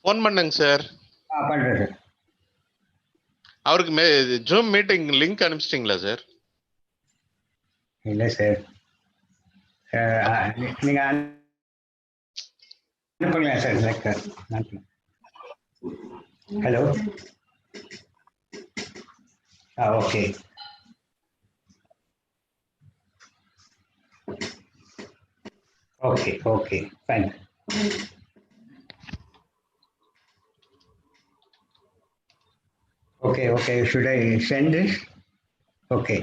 Phone பண்ணேங்க sir. பண்றேன் sir. அவருக்கு ஜூம் மீட்டிங் லிங்க் அனுப்பிச்சிட்டிங்களா சார்? இல்லை சார், நீங்க அனுப்புங்களா sir? Hello. Okay. Okay, okay, fine. Okay, okay, should I send this? Okay.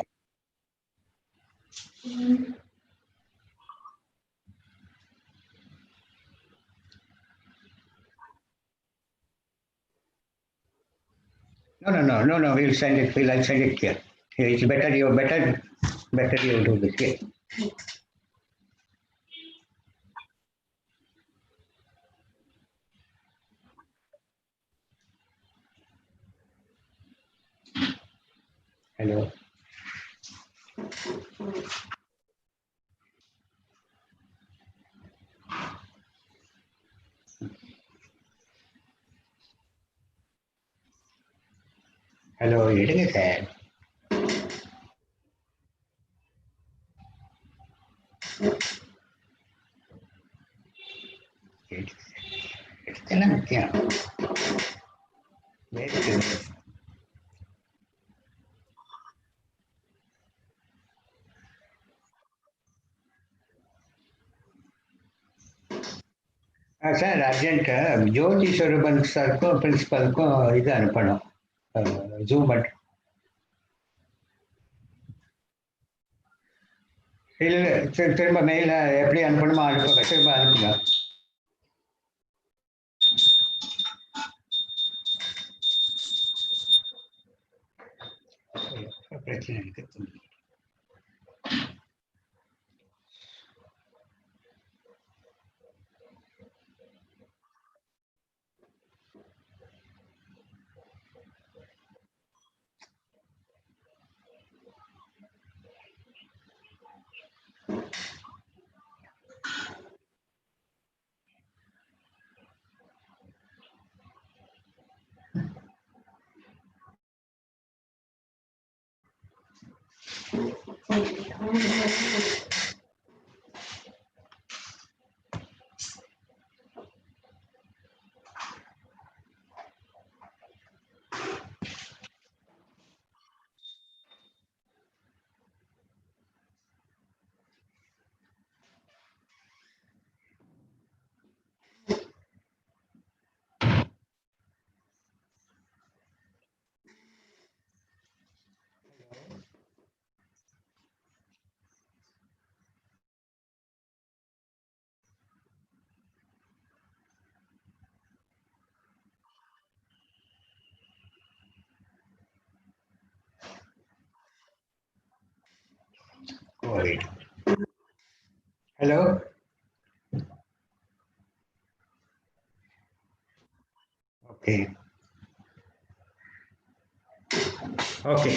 No, we'll send it, I'll send it here. It's better you do this here. Hello. Hello, எடுங்க sir. எடுத்தெல்லாம் முக்கியம். Sir urgent ஜோதி சொரூபன் சாருக்கும் பிரின்சிபலுக்கும் இது அனுப்பணும், zoom but. இல்லை திரும்ப மெயில எப்படி அனுப்பணுமோ அனுப்புங்க, திரும்ப அனுப்புங்க. பிரச்சனை இருக்கு. Hello. Okay. Okay.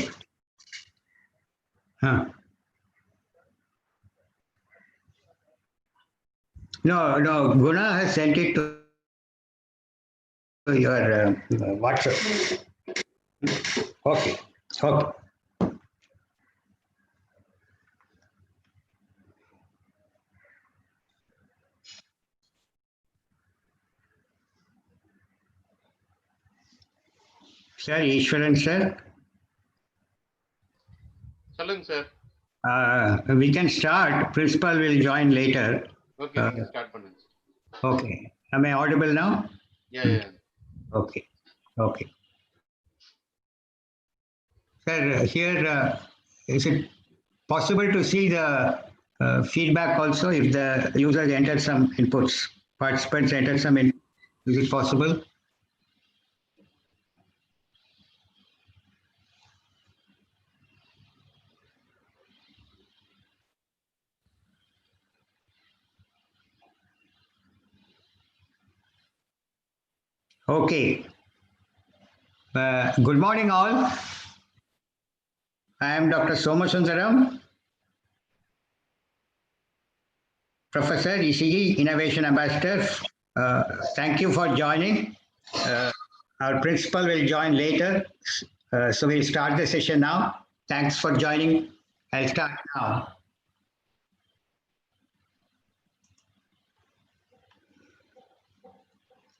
No, Guna has sent it to your WhatsApp. Okay. Sir, Ishwaran sir. சொல்லுங்க sir. We can start. Principal will join later. Okay, start பண்ணுங்க. Okay. Am I audible now? Yeah. Okay. Sir, here is it possible to see the feedback also if the users enter some inputs, participants enter some inputs? Is it possible? Okay. Good morning all. I am Dr. Somasundaram, Professor, ECE, Innovation Ambassador. Thank you for joining Our principal will join later. So we'll start the session now. Thanks for joining. I'll start now.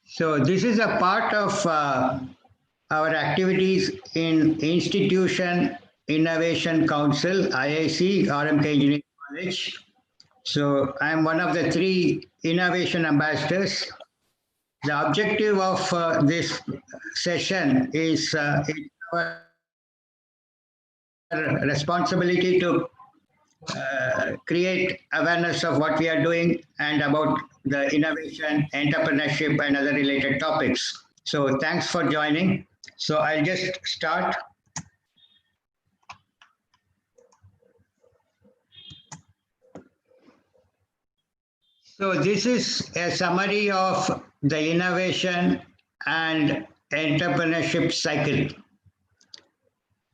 So this is a part of our activities in Institution Innovation Council, IIC, R.M.K. Engineering College. So I'm one of the 3 innovation ambassadors. The objective of this session is our responsibility to create awareness of what we are doing and about the innovation, entrepreneurship, and other related topics. So thanks for joining. So I'll just start. So this is a summary of the innovation and entrepreneurship cycle.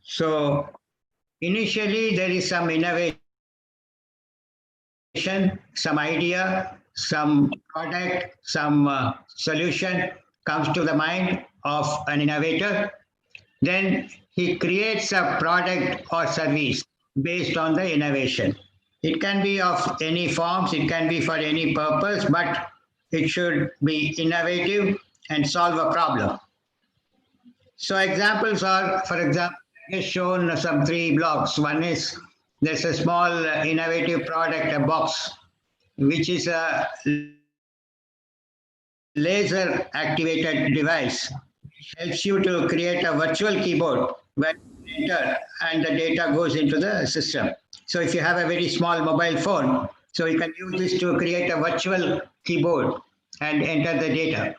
So initially there is some innovation, some idea, some product, some solution comes to the mind of an innovator. Then he creates a product or service based on the innovation. It can be of any forms, it can be for any purpose, but it should be innovative and solve a problem. So examples are, for example, I have shown some 3 blocks. One is there's a small innovative product, a box, which is a laser activated device. It helps you to create a virtual keyboard where you enter and the data goes into the system. So if you have a very small mobile phone, so you can use this to create a virtual keyboard and enter the data.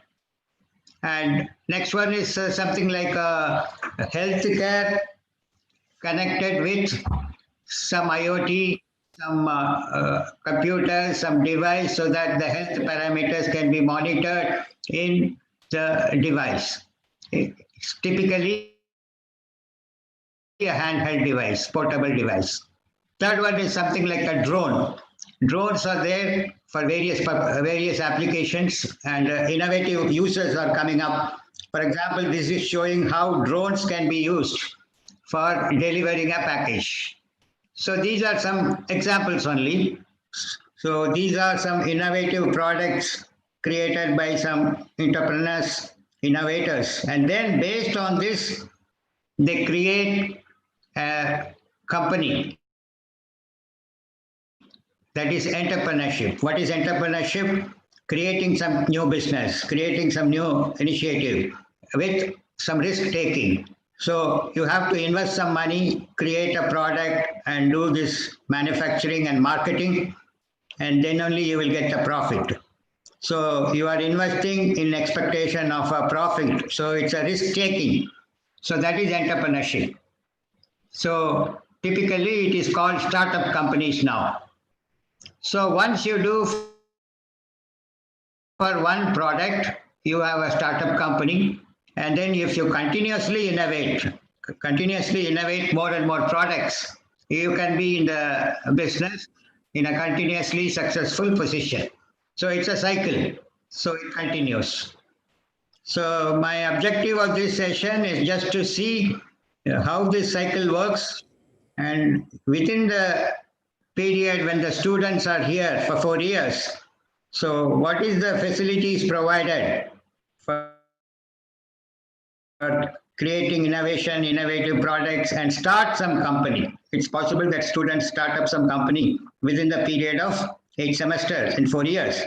And next one is something like healthcare connected with some IoT, some computer, some device, so that the health parameters can be monitored in the device. It's typically a handheld device, portable device. Third one is something like a drone. Drones are there for various applications, and innovative uses are coming up. For example, this is showing how drones can be used for delivering a package. So these are some examples only. So these are some innovative products created by some entrepreneurs, innovators. And then based on this, they create a company. That is entrepreneurship. What is entrepreneurship? Creating some new business, creating some new initiative with some risk taking. So you have to invest some money, create a product, and do this manufacturing and marketing, and then only you will get a profit. So you are investing in expectation of a profit. So it's a risk taking. So that is entrepreneurship. So typically it is called startup companies now. So once you do for one product, you have a startup company. And then if you continuously innovate more and more products, you can be in the business in a continuously successful position. So it's a cycle. So it continues. So my objective of this session is just to see how this cycle works. And within the period when the students are here for 4 years, so what is the facilities provided for creating innovation, innovative products, and start some company? It's possible that students start up some company within the period of 8 semesters in 4 years.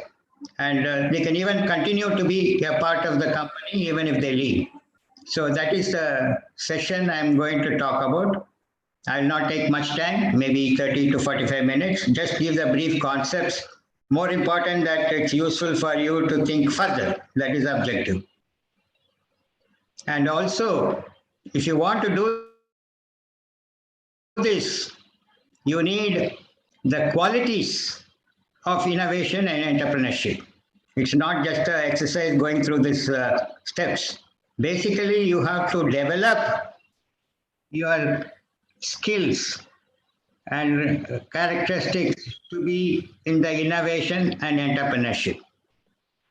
And they can even continue to be a part of the company even if they leave. So that is the session I'm going to talk about. I'll not take much time, maybe 30 to 45 minutes. Just give the brief concepts. More important that it's useful for you to think further. That is the objective. And also, if you want to do this, you need the qualities of innovation and entrepreneurship. It's not just an exercise going through these steps. Basically, you have to develop your skills and characteristics to be in the innovation and entrepreneurship.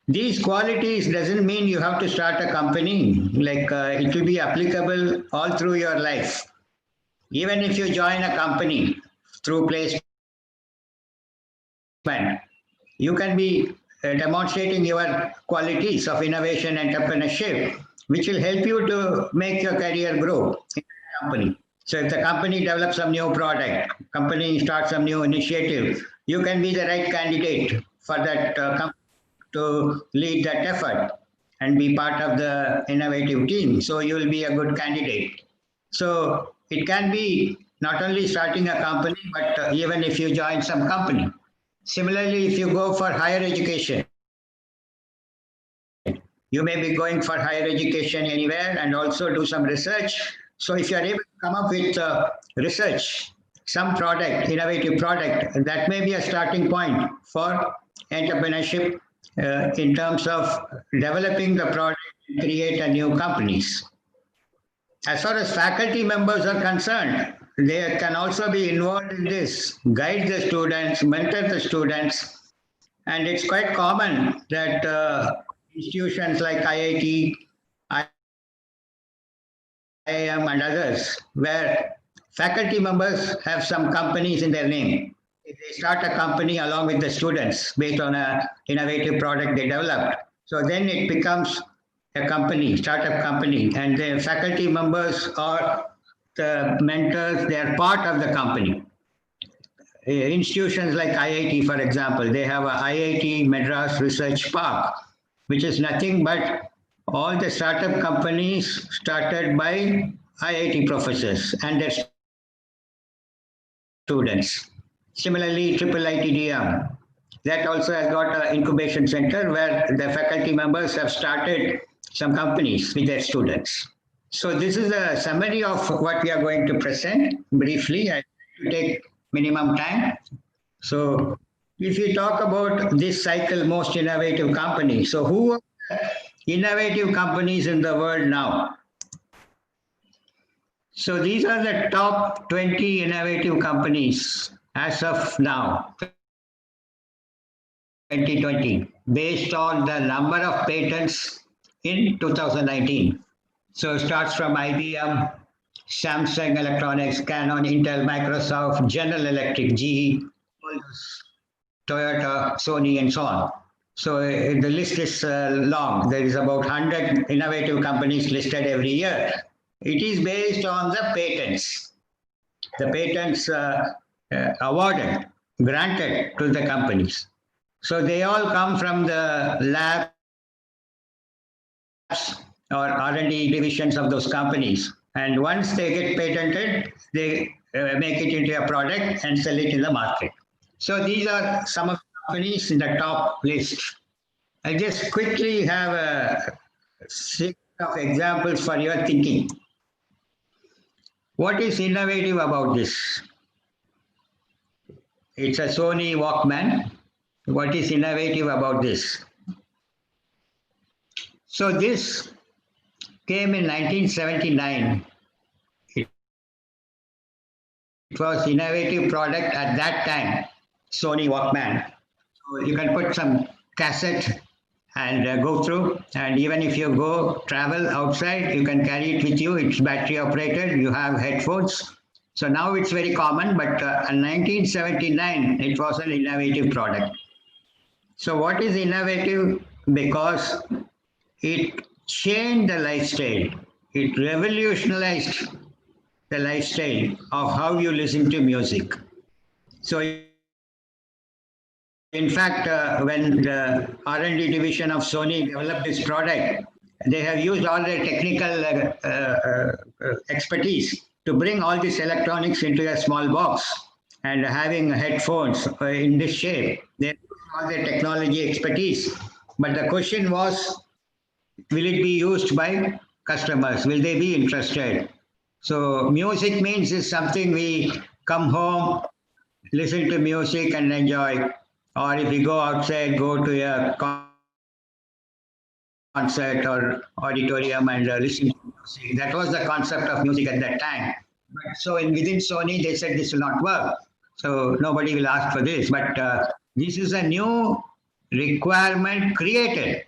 These qualities doesn't mean you have to start a company. Like it will be applicable all through your life. Even if you join a company through placement, you can be demonstrating your qualities of innovation and entrepreneurship, which will help you to make your career grow in the company. So if the company develops some new product, company starts some new initiative, you can be the right candidate for that company to lead that effort and be part of the innovative team. So you will be a good candidate. So it can be not only starting a company, but even if you join some company. Similarly, if you go for higher education, you may be going for higher education anywhere and also do some research. So if you are able to come up with research, some product, innovative product, that may be a starting point for entrepreneurship in terms of developing the product and create a new companies. As far as faculty members are concerned, they can also be involved in this, guide the students, mentor the students. And it's quite common that institutions like IIT, IIM and others, where faculty members have some companies in their name. If they start a company along with the students based on an innovative product they developed, so then it becomes a company, startup company, and the faculty members or the mentors, they are part of the company. Institutions like IIT, for example, they have a IIT Madras Research Park, which is nothing but all the startup companies started by IIT professors and their students. Similarly, IIITDM, that also has got an incubation center where the faculty members have started some companies with their students. So this is a summary of what we are going to present briefly. I will take minimum time. So if we talk about this cycle, most innovative companies, so who are the innovative companies in the world now? So these are the top 20 innovative companies as of now, 2020, based on the number of patents in 2019. So it starts from IBM, Samsung Electronics, Canon, Intel, Microsoft, General Electric, GE, Toyota, Sony, and so on. So the list is long. There is about 100 innovative companies listed every year. It is based on the patents. The patents awarded, granted to the companies. So they all come from the labs or R&D divisions of those companies. And once they get patented, they make it into a product and sell it in the market. So these are some of the companies in the top list. I'll just quickly have a series of examples for your thinking. What is innovative about this? It's a Sony Walkman. What is innovative about this? So this came in 1979. It was innovative product at that time, Sony Walkman. So you can put some cassette and go through, and even if you go travel outside, you can carry it with you. It's battery operated, you have headphones. So now it's very common, but in 1979, it was an innovative product. So what is innovative? Because it changed the lifestyle. It revolutionized the lifestyle of how you listen to music. So in fact, when the R&D division of Sony developed this product, they have used all their technical expertise to bring all this electronics into a small box, and having headphones in this shape. They used all their technology expertise. But the question was, will it be used by customers? Will they be interested? So music means is something we come home, listen to music and enjoy. Or if we go outside, go to a concert or auditorium and listen to music. That was the concept of music at that time. So within Sony, they said this will not work. So nobody will ask for this. But this is a new requirement created.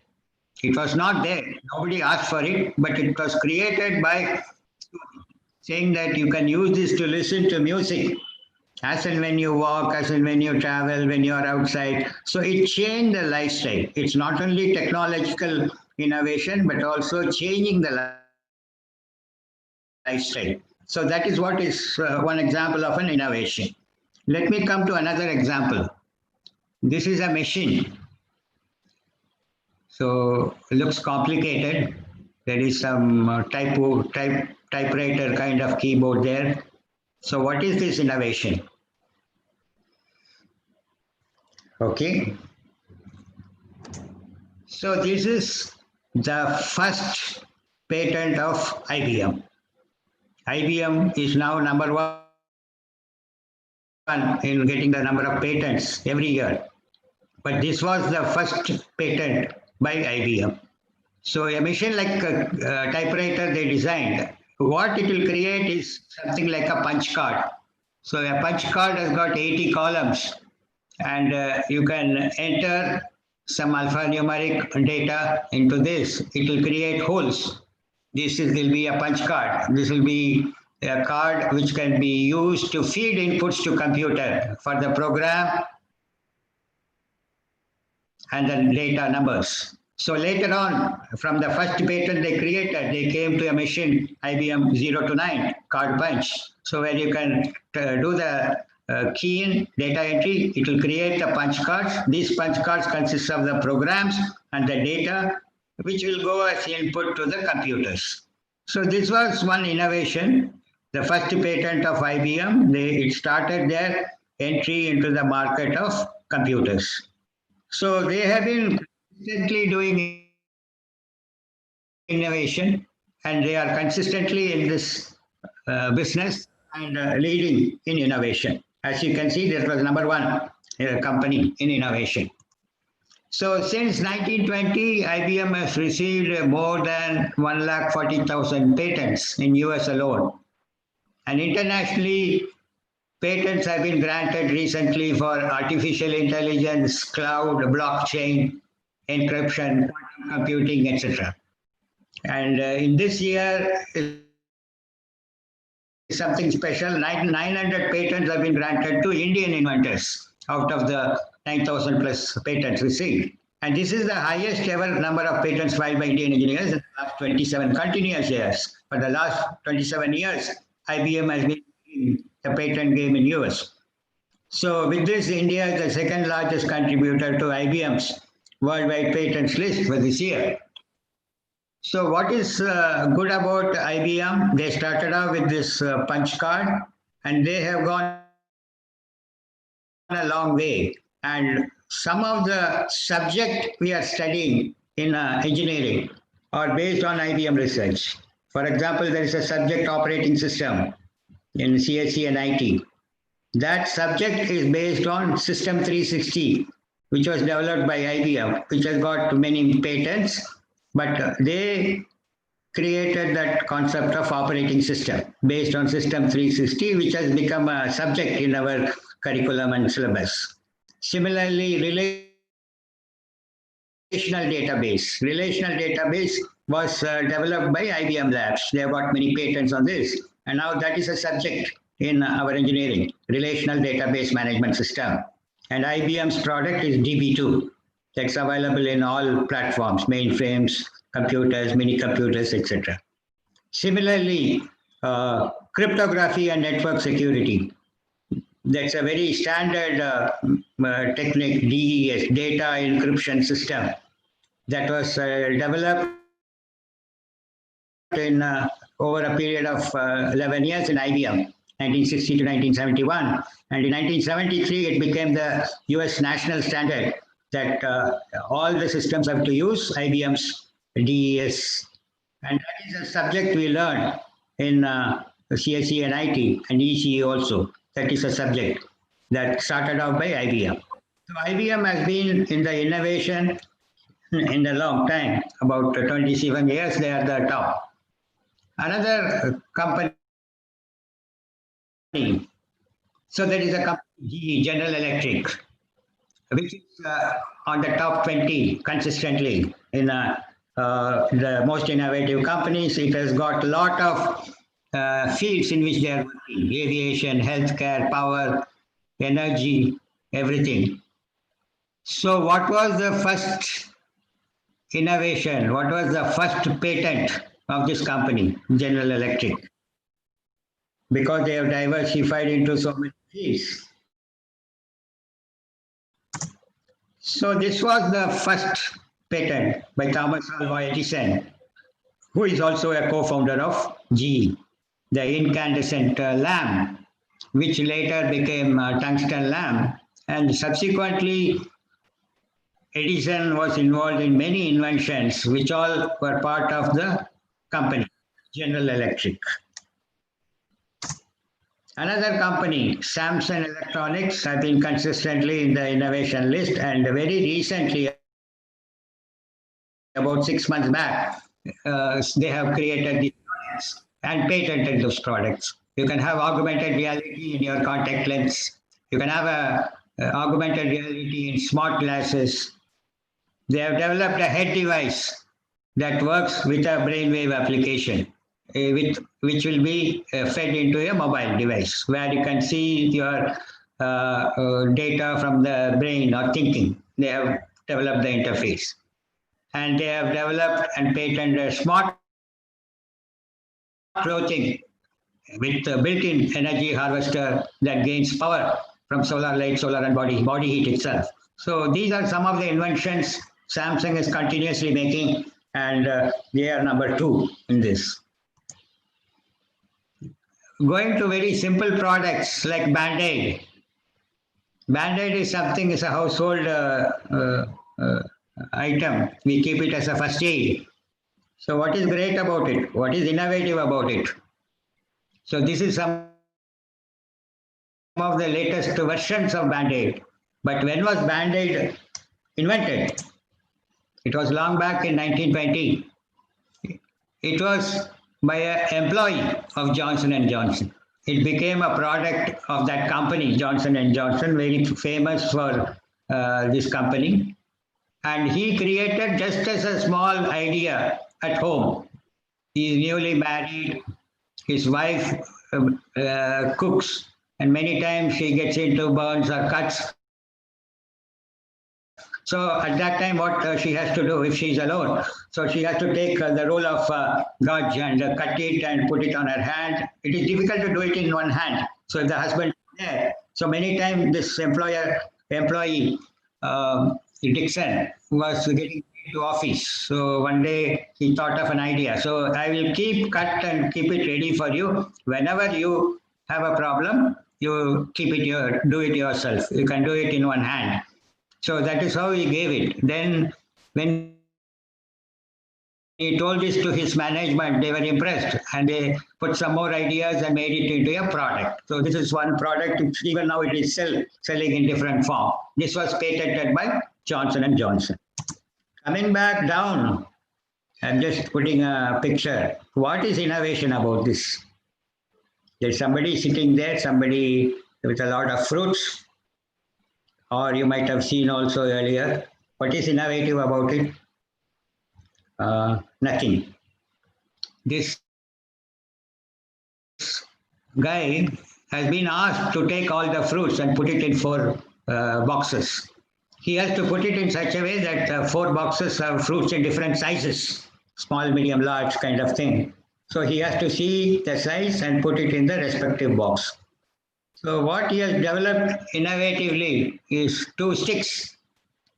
It was not there. Nobody asked for it, but it was created by saying that you can use this to listen to music as and when you walk, as and when you travel, when you are outside. So it changed the lifestyle. It's not only technological innovation, but also changing the lifestyle. So that is what is one example of an innovation. Let me come to another example. This is a machine. So it looks complicated. There is some typewriter kind of keyboard there. So what is this innovation? Okay. So this is the first patent of IBM. IBM is now number one in getting the number of patents every year. But this was the first patent by IBM. So a machine like a typewriter they designed, what it will create is something like a punch card. So a punch card has got 80 columns and you can enter some alphanumeric data into this. It will create holes. Will be a punch card. This will be a card which can be used to feed inputs to computer for the program and the data numbers. So later on, from the first patent they created, they came to a machine, IBM 0 to 9, card punch. So where you can do the key in data entry, it will create the punch cards. These punch cards consist of the programs and the data, which will go as input to the computers. So this was one innovation. The first patent of IBM, it started their entry into the market of computers. So they have been consistently doing innovation and they are consistently in this business and leading in innovation. As you can see, that was number one company in innovation. So since 1920, IBM has received more than 140,000 patents in US alone. And internationally, patents have been granted recently for artificial intelligence, cloud, blockchain, encryption, quantum computing, etc. And in this year, something special. 900 patents have been granted to Indian inventors out of the 9,000 plus patents received. And this is the highest ever number of patents filed by Indian engineers in the last 27 continuous years. For the last 27 years, IBM has been in the patent game in US. So with this, India is the second largest contributor to IBM's worldwide patents list for this year. So what is good about IBM? They started out with this punch card and they have gone a long way. And some of the subject we are studying in engineering are based on IBM research. For example, there is a subject operating system in CSE and IT. That subject is based on System 360, which was developed by IBM, which has got many patents, but they created that concept of operating system based on System 360, which has become a subject in our curriculum and syllabus. Similarly, relational database was developed by IBM Labs. They have got many patents on this. And now that is a subject in our engineering, relational database management system. And IBM's product is DB2. That's available in all platforms, mainframes, computers, mini computers, etc. Similarly, cryptography and network security. That's a very standard technique, DES, data encryption system, that was developed in over a period of 11 years in IBM, 1960 to 1971. And in 1973, it became the US national standard that all the systems have to use IBM's DES. And that is a subject we learned in CSE and IT and ECE also. That is a subject that started out by IBM. So IBM has been in the innovation in a long time, about 27 years, they are the top. Another company, so there is a company, GE, General Electric. which is on the top 20 consistently in the most innovative companies. It has got a lot of fields in which they are working: aviation, healthcare, power, energy, everything. So what was the first innovation? What was the first patent of this company, General Electric? Because they have diversified into so many fields. So this was the first patent by Thomas Alva Edison, who is also a co-founder of GE, the incandescent lamp, which later became tungsten lamp, and subsequently Edison was involved in many inventions which all were part of the company, General Electric. Another company, Samsung Electronics, have been consistently in the innovation list, and very recently, about 6 months back, they have created these products and patented those products. You can have augmented reality in your contact lens. You can have a augmented reality in smart glasses. They have developed a head device that works with a brainwave application, which will be fed into a mobile device where you can see your data from the brain or thinking. They have developed the interface. And they have developed and patented a smart clothing with a built-in energy harvester that gains power from solar light, solar and body heat itself. So these are some of the inventions Samsung is continuously making, and they are number 2 in this. Going to very simple products like Band-Aid. Band-Aid is something, is a household item. We keep it as a first aid. So what is great about it? What is innovative about it? So this is some of the latest versions of Band-Aid. But when was Band-Aid invented? It was long back in 1920. It was by an employee of Johnson & Johnson. It became a product of that company, Johnson & Johnson, very famous for this company. And he created just as a small idea at home. He is newly married. His wife cooks, and many times she gets into burns or cuts. So at that time, what she has to do if she's alone? So she has to take the roll of gauze and cut it and put it on her hand. It is difficult to do it in one hand. So if the husband is there, so many times this employee, Dixon, was getting to office. So one day he thought of an idea. So I will cut and keep it ready for you. Whenever you have a problem, you do it yourself. You can do it in one hand. So that is how he gave it. Then when he told this to his management, they were impressed and they put some more ideas and made it into a product. So this is one product, even now it is selling in different form. This was patented by Johnson & Johnson. Coming back down, I'm just putting a picture. What is innovation about this? There's somebody sitting there, somebody with a lot of fruits, or you might have seen also earlier. What is innovative about it? Nothing. This guy has been asked to take all the fruits and put it in 4 boxes. He has to put it in such a way that 4 boxes have fruits in different sizes, small, medium, large kind of thing. So he has to see the size and put it in the respective box. So what he has developed innovatively is 2 sticks.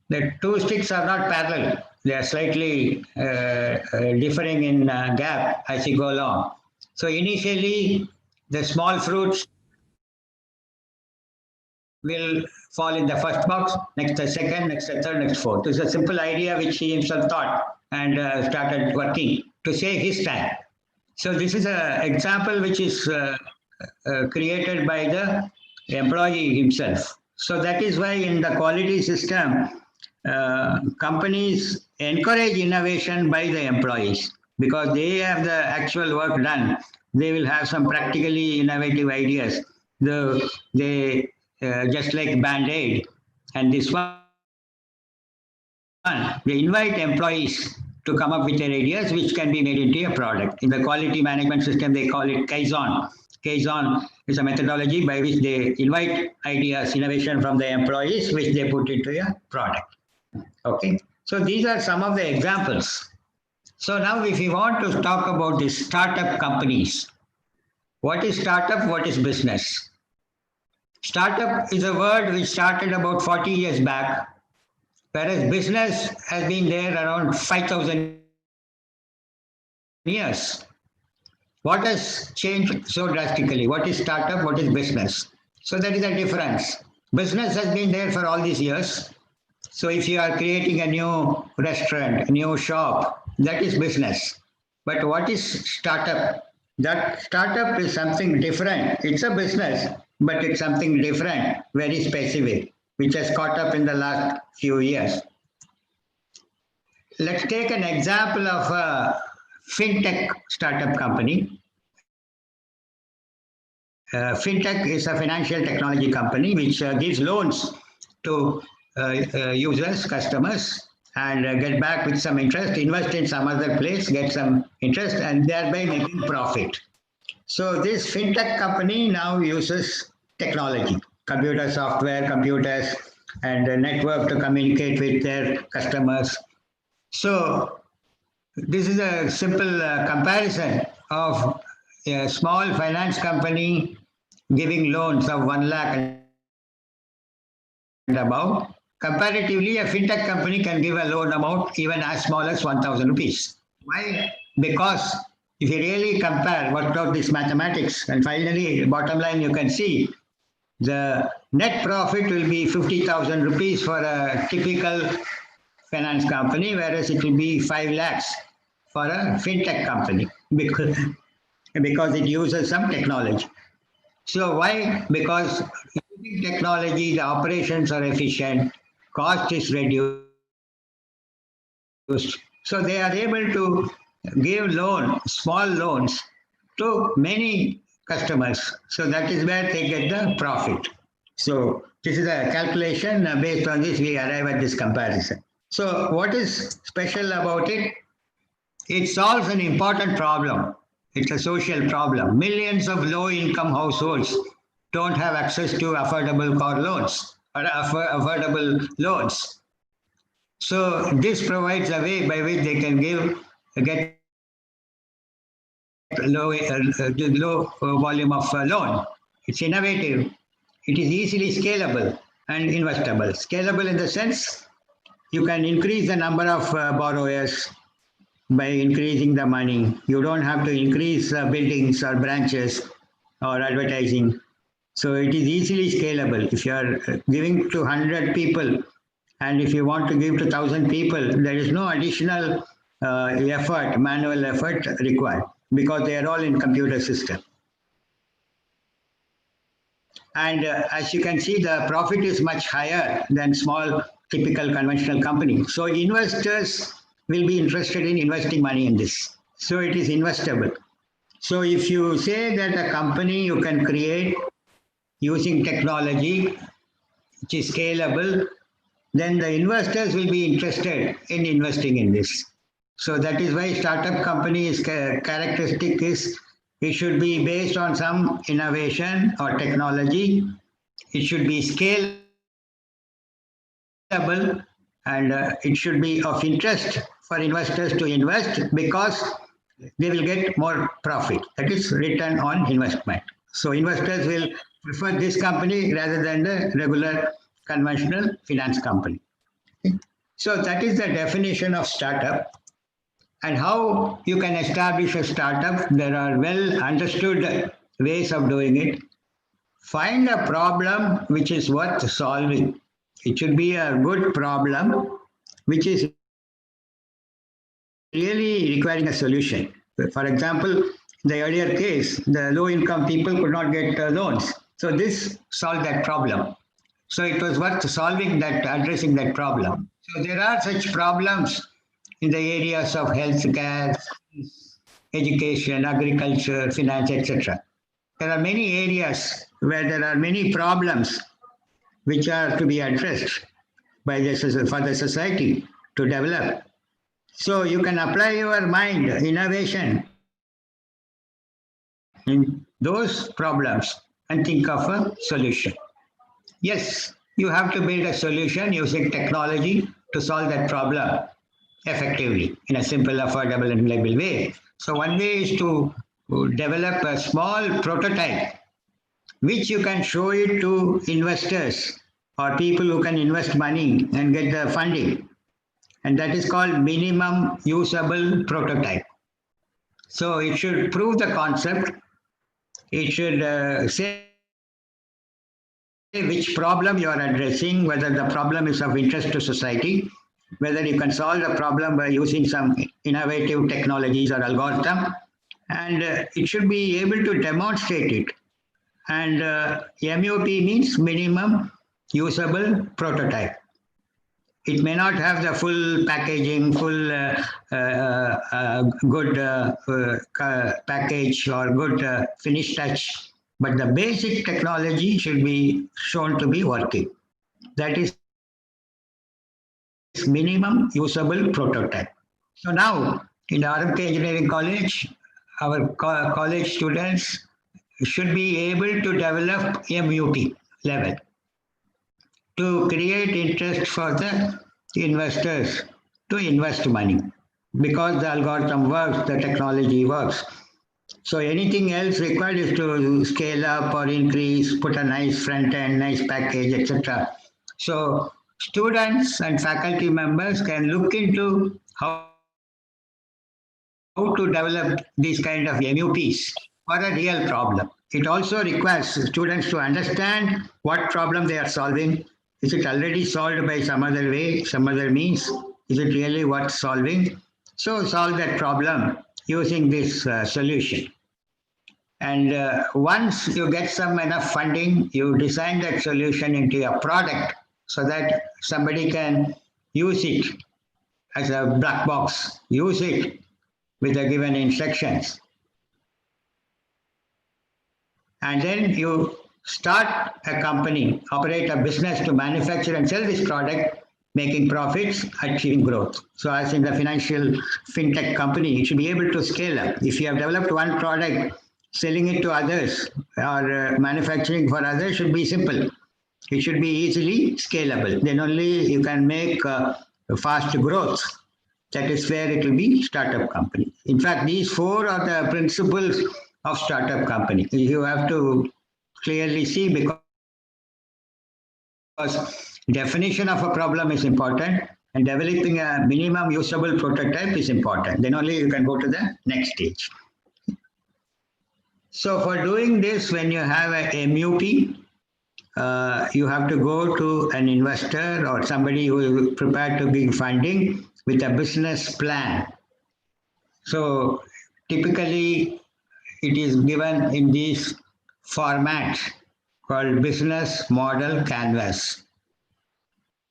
The 2 sticks are not parallel. They are slightly differing in gap as you go along. So initially, the small fruits will fall in the first box, next the second, next the third, next fourth. This is a simple idea which he himself thought and started working to save his time. So this is an example which is created by the employee himself. So that is why in the quality system, companies encourage innovation by the employees because they have the actual work done. They will have some practically innovative ideas. They just like Band-Aid, and this one they invite employees to come up with their ideas, which can be made into a product. In the quality management system, they call it Kaizen. Kaizen is a methodology by which they invite ideas, innovation from the employees, which they put into a product. Okay. So these are some of the examples. So now if you want to talk about the startup companies, what is startup? What is business? Startup is a word which started about 40 years back, whereas business has been there around 5,000 years. What has changed so drastically? What is startup? What is business? So that is a difference. Business has been there for all these years. So if you are creating a new restaurant, a new shop, that is business. But what is startup? That startup is something different. It's a business, but it's something different, very specific, which has caught up in the last few years. Let's take an example of a Fintech startup company. Fintech is a financial technology company which gives loans to users, customers, and get back with some interest, invest in some other place, get some interest, and thereby making profit. So this Fintech company now uses technology, computer software, computers, and a network to communicate with their customers. So this is a simple comparison of a small finance company giving loans of 1 lakh and above. Comparatively, a fintech company can give a loan amount even as small as 1,000 rupees. Why? Because if you really compare, work out this mathematics, and finally, bottom line, you can see the net profit will be 50,000 rupees for a typical finance company, whereas it will be 5 lakhs for a fintech company because it uses some technology. So why? Because using technology, the operations are efficient, cost is reduced. So they are able to give small loans to many customers. So that is where they get the profit. So this is a calculation. Based on this, we arrive at this comparison. So what is special about it? It solves an important problem. It's a social problem. Millions of low-income households don't have access to affordable car loans or affordable loans. So this provides a way by which they can get low volume of loan. It's innovative. It is easily scalable and investable. Scalable in the sense you can increase the number of borrowers by increasing the money. You don't have to increase buildings or branches or advertising. So it is easily scalable. If you are giving to 100 people and if you want to give to 1,000 people, there is no additional manual effort required because they are all in computer system. And as you can see, the profit is much higher than small typical conventional company. So investors will be interested in investing money in this. So it is investable. So if you say that a company you can create using technology, which is scalable, then the investors will be interested in investing in this. So that is why startup company's characteristic is it should be based on some innovation or technology. It should be scalable and it should be of interest for investors to invest because they will get more profit. That is return on investment. So investors will prefer this company rather than the regular conventional finance company. Okay. So that is the definition of startup. And how you can establish a startup, there are well understood ways of doing it. Find a problem which is worth solving. It should be a good problem which is really requiring a solution. For example, in the earlier case, the low-income people could not get loans. So this solved that problem. So it was worth solving that, addressing that problem. So there are such problems in the areas of healthcare, education, agriculture, finance, etc. There are many areas where there are many problems which are to be addressed by for the society. to develop. So you can apply your mind, innovation in those problems and think of a solution. Yes, you have to build a solution using technology to solve that problem effectively in a simple, affordable, and reliable way. So one way is to develop a small prototype which you can show it to investors or people who can invest money and get the funding. And that is called minimum usable prototype. So it should prove the concept. It should say which problem you are addressing, whether the problem is of interest to society, whether you can solve the problem by using some innovative technologies or algorithm, and it should be able to demonstrate it. And MUP means minimum usable prototype. It may not have the full packaging, full good package or good finish touch, but the basic technology should be shown to be working. That is minimum usable prototype. So now in the R.M.K. Engineering College, our college students should be able to develop MUP level to create interest for the investors to invest money, because the algorithm works, the technology works. So anything else required is to scale up or increase, put a nice front end, nice package, etc. So students and faculty members can look into how to develop these kind of MUPs for a real problem. It also requires students to understand what problem they are solving. Is it already solved by some other way, some other means? Is it really worth solving? So solve that problem using this solution. And once you get some enough funding, you design that solution into a product so that somebody can use it as a black box, use it with the given instructions. And then you start a company, operate a business to manufacture and sell this product, making profits, achieving growth. So as in the financial fintech company, you should be able to scale up. If you have developed one product, selling it to others or manufacturing for others should be simple. It should be easily scalable. Then only you can make fast growth. That is where it will be startup company. In fact, these four are the principles of startup company. You have to clearly see, because definition of a problem is important and developing a minimum usable prototype is important. Then only you can go to the next stage. So for doing this, when you have a MUP, you have to go to an investor or somebody who is prepared to give funding with a business plan. So typically it is given in these formats called business model canvas.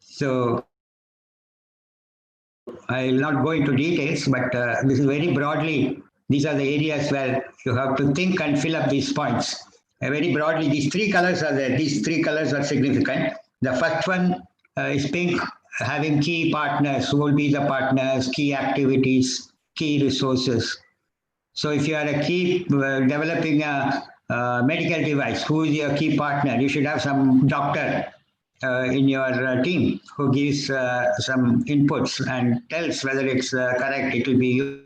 So I will not go into details, but this is very broadly, these are the areas where you have to think and fill up these points. Very broadly, these three colors are there. These three colors are significant. The first one is pink, having key partners. Who will be the partners, key activities, key resources. So if you are a key developing a medical device, who is your key partner? You should have some doctor in your team who gives some inputs and tells whether it's correct, it will be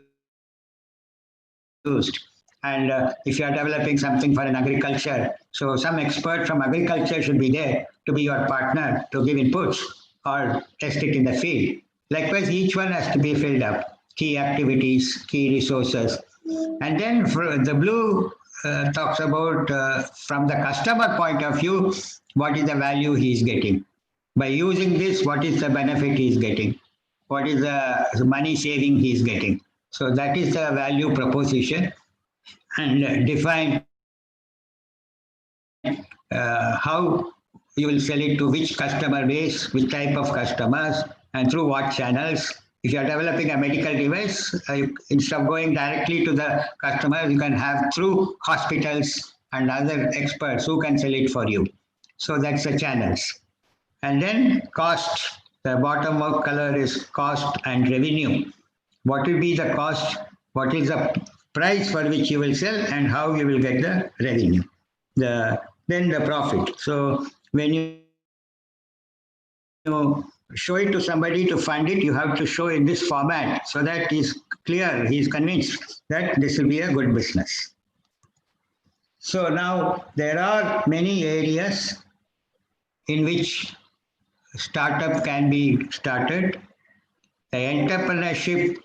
used. And if you are developing something for an agriculture, so some expert from agriculture should be there to be your partner to give inputs or test it in the field. Likewise, each one has to be filled up. Key activities, key resources. And then for the blue talks about from the customer point of view, what is the value he is getting. By using this, what is the benefit he is getting? What is the money saving he is getting? So that is the value proposition, and define how you will sell it to which customer base, which type of customers, and through what channels. If you are developing a medical device, instead of going directly to the customer, you can have through hospitals and other experts who can sell it for you. So that's the channels. And then cost The bottom of color is cost and revenue. What will be the cost? What is the price for which you will sell, and how you will get the revenue? Then the profit. So when you show it to somebody to fund it, you have to show in this format so that he's clear, he's convinced that this will be a good business. So now there are many areas in which startup can be started. The Entrepreneurship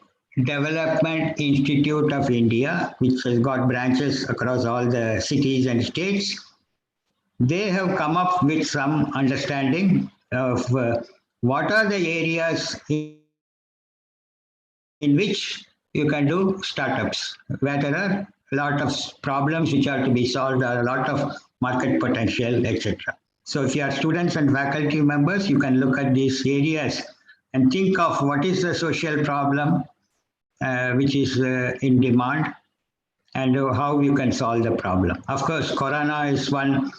Development Institute of India, which has got branches across all the cities and states, they have come up with some understanding of what are the areas in which you can do startups, where there are a lot of problems which are to be solved, or a lot of market potential, etc. So if you are students and faculty members, you can look at these areas and think of what is the social problem which is in demand, and how you can solve the problem. Of course, Corona is one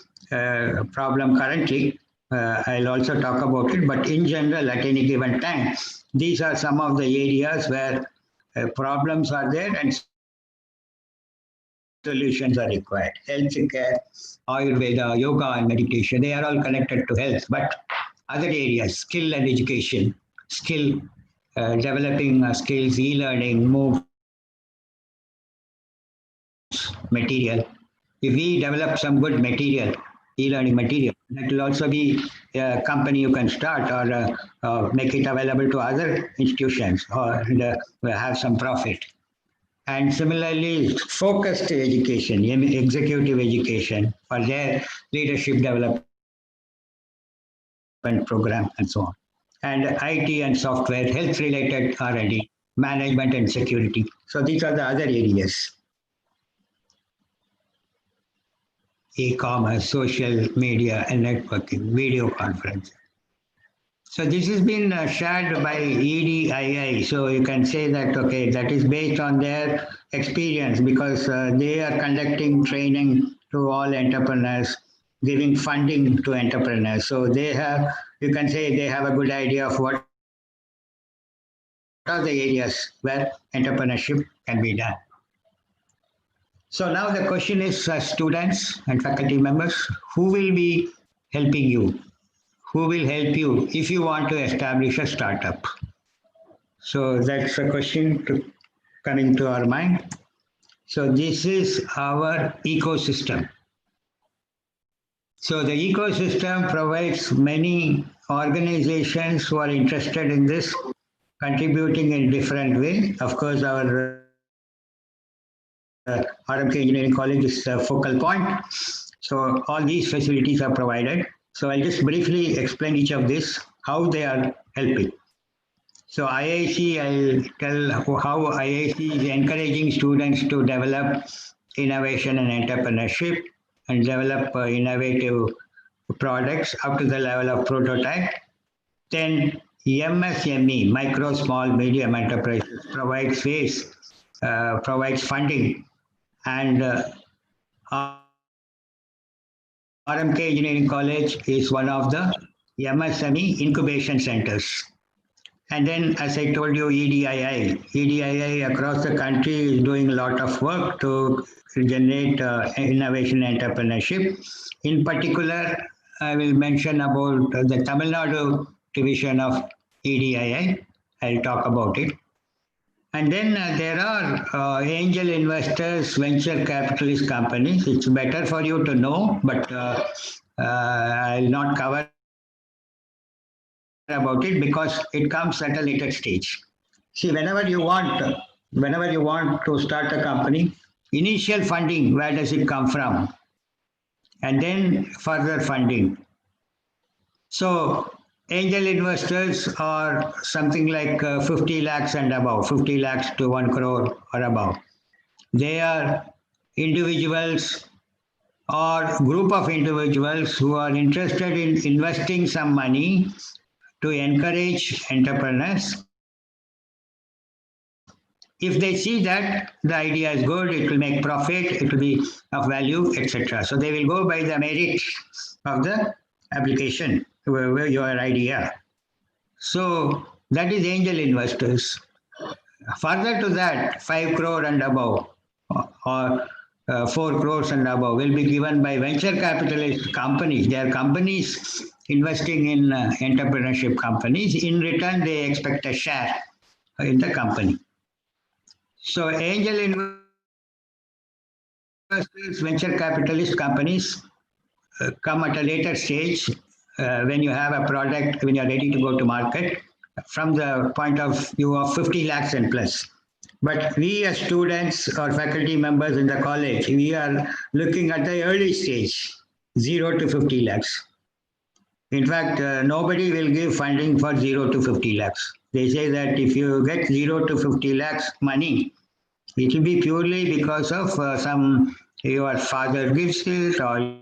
problem currently. I'll also talk about it, but in general, at any given time, these are some of the areas where problems are there and solutions are required. Healthcare, Ayurveda, yoga, and meditation, they are all connected to health, but other areas, skill and education, developing skills, e-learning, moves, material. If we develop some good material, e-learning material, that will also be a company you can start, or make it available to other institutions, or have some profit. And similarly, focused education, executive education for their leadership development program and so on. And IT and software, health-related R&D, management and security. So these are the other areas. E-commerce, social media and networking, video conference. So this has been shared by EDII. So you can say that, okay, that is based on their experience, because they are conducting training to all entrepreneurs, giving funding to entrepreneurs. So they have, you can say they have a good idea of what are the areas where entrepreneurship can be done. So now the question is, students and faculty members, who will be helping you? Who will help you if you want to establish a startup? So that's a question coming to our mind. So this is our ecosystem. So the ecosystem provides many organizations who are interested in this, contributing in different way. Of course, our R.M.K. Engineering College is a focal point. So all these facilities are provided. So I'll just briefly explain each of this, how they are helping. So IIC, I'll tell how IIC is encouraging students to develop innovation and entrepreneurship and develop innovative products up to the level of prototype. Then MSME, micro, small, medium enterprises, provides funding, and R.M.K. Engineering College is one of the MSME incubation centers. And then, as I told you, EDII across the country is doing a lot of work to generate innovation and entrepreneurship. In particular, I will mention about the Tamil Nadu division of EDII. I'll talk about it. And then there are angel investors, venture capitalist companies. It's better for you to know, but I'll not cover about it because it comes at a later stage. See, whenever you want to start a company, initial funding, where does it come from? And then further funding. So angel investors are something like 50 lakhs and above, 50 lakhs to 1 crore or above. They are individuals or group of individuals who are interested in investing some money to encourage entrepreneurs. If they see that the idea is good, it will make profit, it will be of value, etc. So they will go by the merit of the application, your idea. So that is angel investors. Further to that, 5 crore and above or 4 crores and above will be given by venture capitalist companies. They are companies investing in entrepreneurship companies. In return, they expect a share in the company. So angel investors, venture capitalist companies come at a later stage when you have a product, when you're ready to go to market, from the point of view of 50 lakhs and plus. But we as students or faculty members in the college, we are looking at the early stage, 0 to 50 lakhs. In fact, nobody will give funding for 0 to 50 lakhs. They say that if you get 0 to 50 lakhs money, it will be purely because of your father gives it or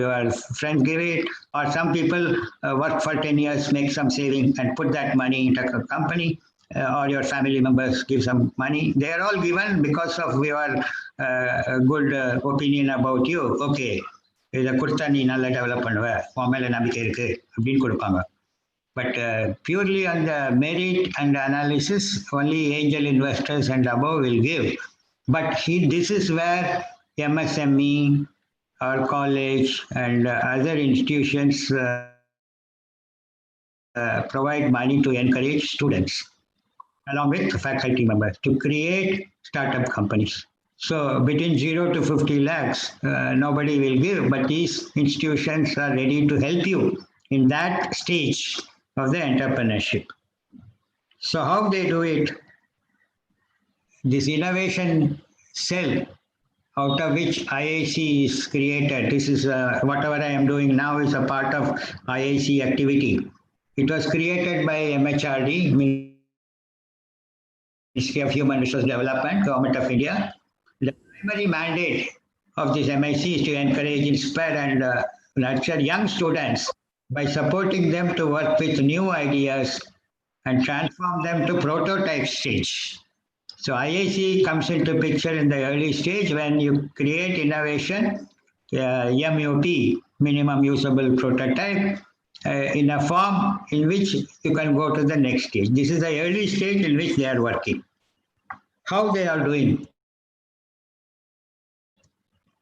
your friends give it, or some people work for 10 years, make some saving and put that money into a company, or your family members give some money. They are all given because of your good opinion about you. Okay, இதை கொடுத்தா நீ நல்லா develop பண்ணுவ, உன் மேல நம்பிக்கை இருக்கு அப்படின்னு கொடுப்பாங்க. But purely on the merit and analysis, only angel investors and above will give. But this is where MSME, our college and other institutions provide money to encourage students along with faculty members to create startup companies. So between 0 to 50 lakhs, nobody will give, but these institutions are ready to help you in that stage of the entrepreneurship. So how they do it? This innovation cell out of which IIC is created. This is whatever I am doing now is a part of IIC activity. It was created by MHRD, Ministry of Human Resource Development, Government of India. The primary mandate of this MIC is to encourage, inspire and nurture young students by supporting them to work with new ideas and transform them to prototype stage. So IIC comes into picture in the early stage when you create innovation, MUP, minimum usable prototype, in a form in which you can go to the next stage. This is the early stage in which they are working. How they are doing?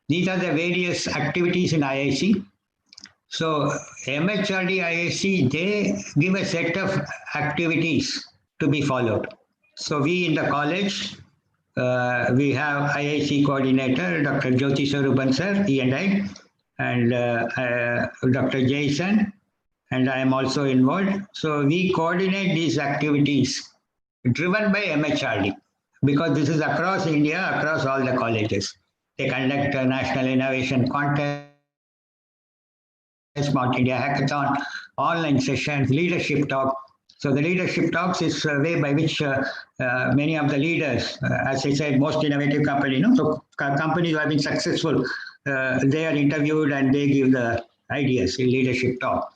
These are the various activities in IIC. So MHRD IIC, they give a set of activities to be followed. So we in the college, we have IIC coordinator, Dr. Jyoti Saruban sir, E&I, and Dr. Jason, and I am also involved. So we coordinate these activities driven by MHRD, because this is across India, across all the colleges. They conduct a national innovation contest, Smart India Hackathon, online sessions, leadership talk. So the leadership talks is a way by which many of the leaders, as I said, most innovative companies, so companies who have been successful, they are interviewed and they give the ideas in leadership talk.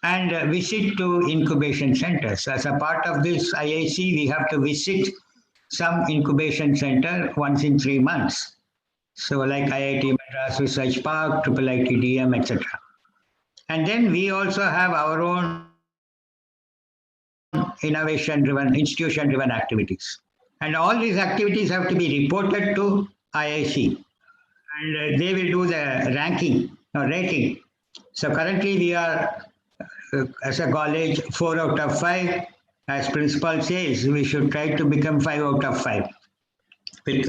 And visit to incubation centers. As a part of this IIC, we have to visit some incubation center once in 3 months. So like IIT Madras Research Park, IIITDM, etc. And then we also have our own innovation-driven, institution-driven activities. And all these activities have to be reported to IIC. And they will do the ranking or rating. So currently we are, as a college, 4 out of 5. As principal says, we should try to become 5 out of 5. With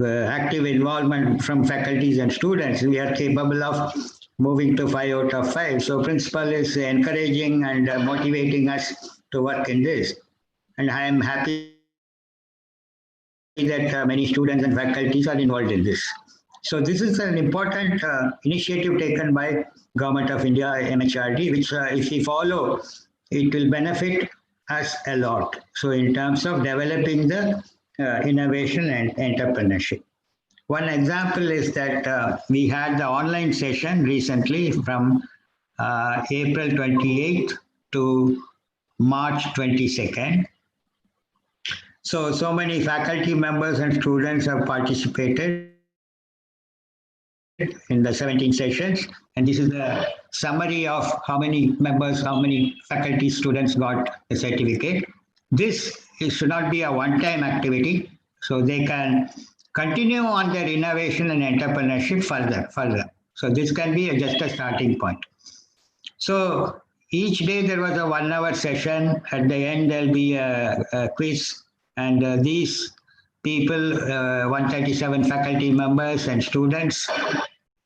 active involvement from faculties and students, we are capable of moving to 5 out of 5. So principal is encouraging and motivating us to work in this. And I am happy that many students and faculties are involved in this. So this is an important initiative taken by Government of India, MHRD, which if we follow, it will benefit us a lot. So in terms of developing the innovation and entrepreneurship. One example is that we had the online session recently from April 28th to March 22nd. So many faculty members and students have participated. in the 17 sessions. And this is the summary of how many members, how many faculty students got the certificate. This should not be a one-time activity, so they can continue on their innovation and entrepreneurship further. So this can be just a starting point. So each day there was a 1 hour session. At the end, there'll be a quiz, and these people, 137 faculty members and students,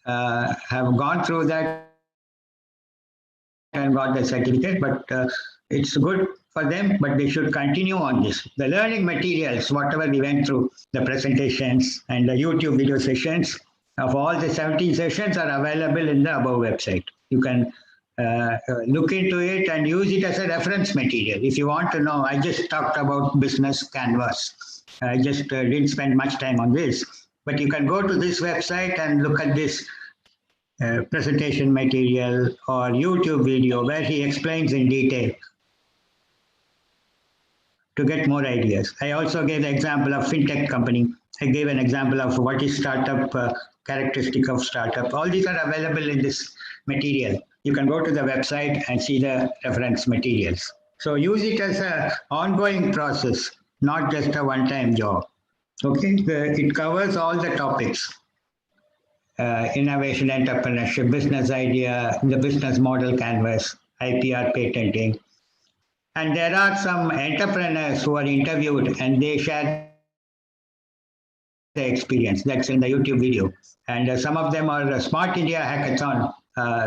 have gone through that and got the certificate, but it's good for them, but they should continue on this. The learning materials, whatever we went through, the presentations and the YouTube video sessions of all the 17 sessions are available in the above website. You can look into it and use it as a reference material. If you want to know, I just talked about business canvas. I just didn't spend much time on this, but you can go to this website and look at this presentation material or YouTube video where he explains in detail to get more ideas. I also gave the example of Fintech company. I gave an example of what is startup, characteristic of startup. All these are available in this material. You can go to the website and see the reference materials. So use it as an ongoing process, not just a one-time job. Okay, it covers all the topics. Innovation, entrepreneurship, business idea, the business model canvas, IPR patenting. And there are some entrepreneurs who are interviewed and they share the experience. That's in the YouTube video. And some of them are Smart India Hackathon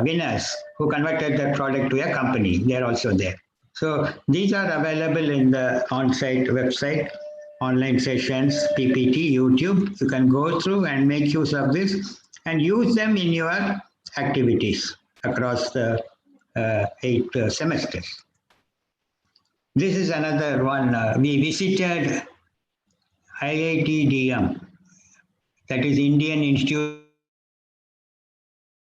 winners who converted their product to a company. They're also there. So these are available in the on-site website, online sessions, PPT, YouTube. You can go through and make use of this and use them in your activities across the 8 semesters. This is another one. We visited IIITDM, that is Indian Institute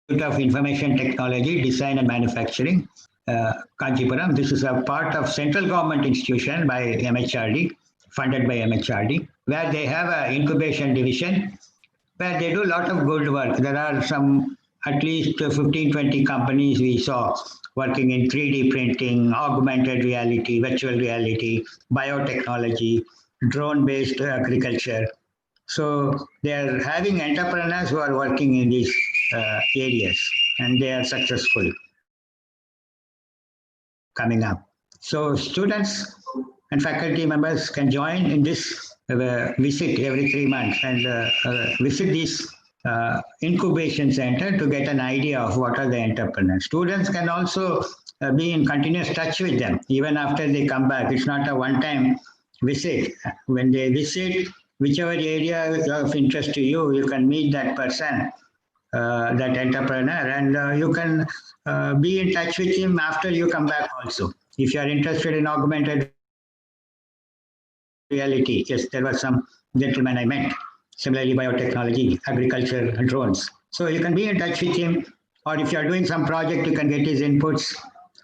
of Information Technology, Design and Manufacturing, Kanchipuram. This is a part of central government institution by MHRD, funded by MHRD, where they have an incubation division where they do a lot of good work. There are some, at least 15, 20 companies we saw working in 3D printing, augmented reality, virtual reality, biotechnology, drone-based agriculture. So they are having entrepreneurs who are working in these areas, and they are successful coming up. So students and faculty members can join in this visit every 3 months and visit this incubation center to get an idea of what are the entrepreneurs. Students can also be in continuous touch with them even after they come back. It's not a one-time visit. When they visit, whichever area of interest to you, you can meet that person, that entrepreneur, and you can be in touch with him after you come back also. If you are interested in augmented reality, yes, there was some gentleman I met. Similarly, biotechnology, agriculture, drones. So you can be in touch with him, or if you are doing some project, you can get his inputs,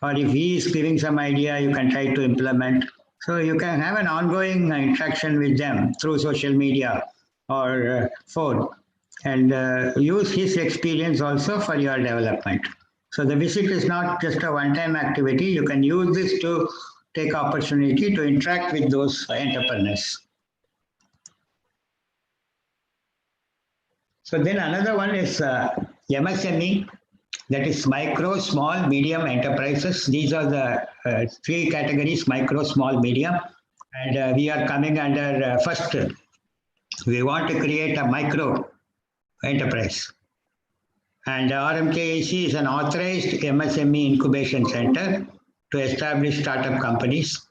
or if he is giving some idea, you can try to implement. So you can have an ongoing interaction with them through social media or phone, and use his experience also for your development. So the visit is not just a one-time activity. You can use this to take opportunity to interact with those entrepreneurs. So then another one is MSME, that is micro, small, medium enterprises. These are the 3 categories: micro, small, medium. And we are coming under first, we want to create a micro enterprise. And R.M.K.EC is an authorized MSME incubation center to establish startup companies.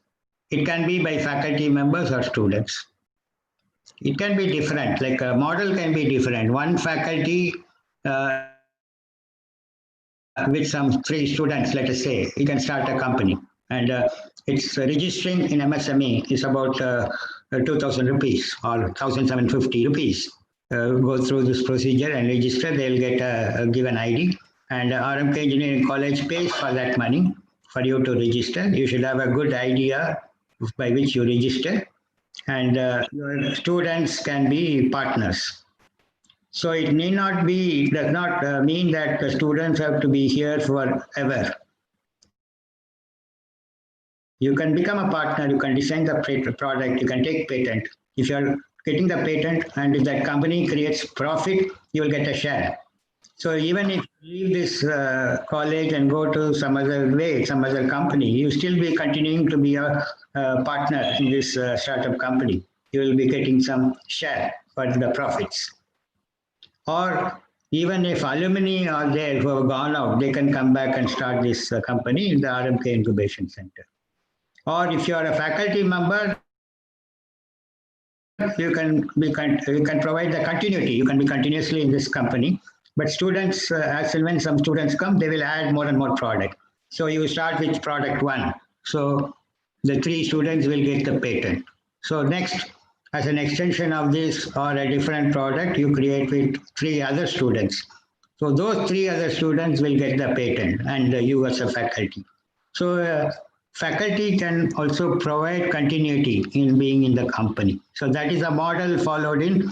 It can be by faculty members or students. It can be different, like a model can be different. One faculty with some 3 students, let us say, you can start a company. And it's registering in MSME is about 2,000 rupees or 1,750 rupees. Go through this procedure and register, they'll get a given ID. And R.M.K. Engineering College pays for that money for you to register. You should have a good idea by which you register. And your students can be partners. So it need not be, does not mean that the students have to be here forever. You can become a partner, you can design the product, you can take patent. If you're getting the patent and if that company creates profit, you will get a share. So even if you leave this college and go to some other way, some other company, you still be continuing to be a partner in this startup company. You will be getting some share for the profits. Or even if alumni are there who have gone out, they can come back and start this company in the R.M.K. Incubation Center. Or if you are a faculty member, you can provide the continuity. You can be continuously in this company. But students, as and when some students come, they will add more and more product. So you start with product 1. So the 3 students will get the patent. So next, as an extension of this or a different product, you create with 3 other students. So those 3 other students will get the patent and you as a faculty. So faculty can also provide continuity in being in the company. So that is a model followed in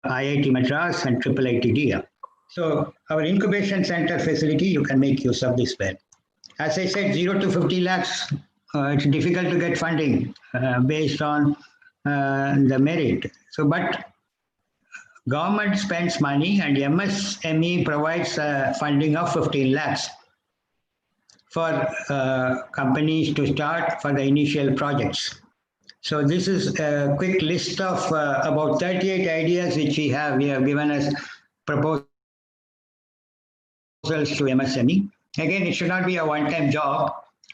IIT Madras and IIITDM. So our incubation center facility, you can make use of this well. As I said, 0 to 50 lakhs, it's difficult to get funding based on the merit. So, but government spends money and MSME provides funding of 15 lakhs for companies to start for the initial projects. So this is a quick list of about 38 ideas which we have. We have given as proposals to MSME. Again, it should not be a one-time job.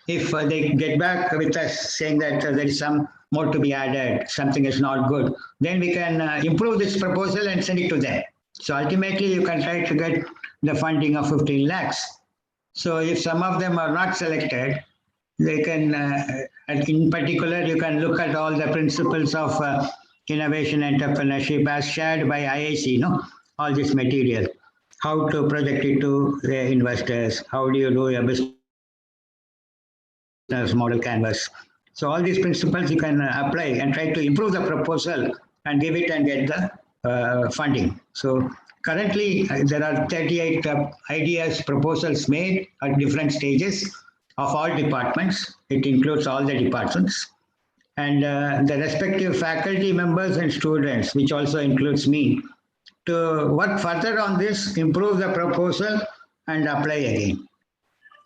If they get back with us saying that there is some more to be added, something is not good, then we can improve this proposal and send it to them. So ultimately, you can try to get the funding of 15 lakhs. So if some of them are not selected, they can, in particular, you can look at all the principles of innovation entrepreneurship as shared by IIC, all this material. How to project it to the investors, how do you do a business model canvas. So all these principles you can apply and try to improve the proposal and give it and get the funding. So currently there are 38 ideas, proposals made at different stages of all departments. It includes all the departments. And the respective faculty members and students, which also includes me, to work further on this, improve the proposal and apply again.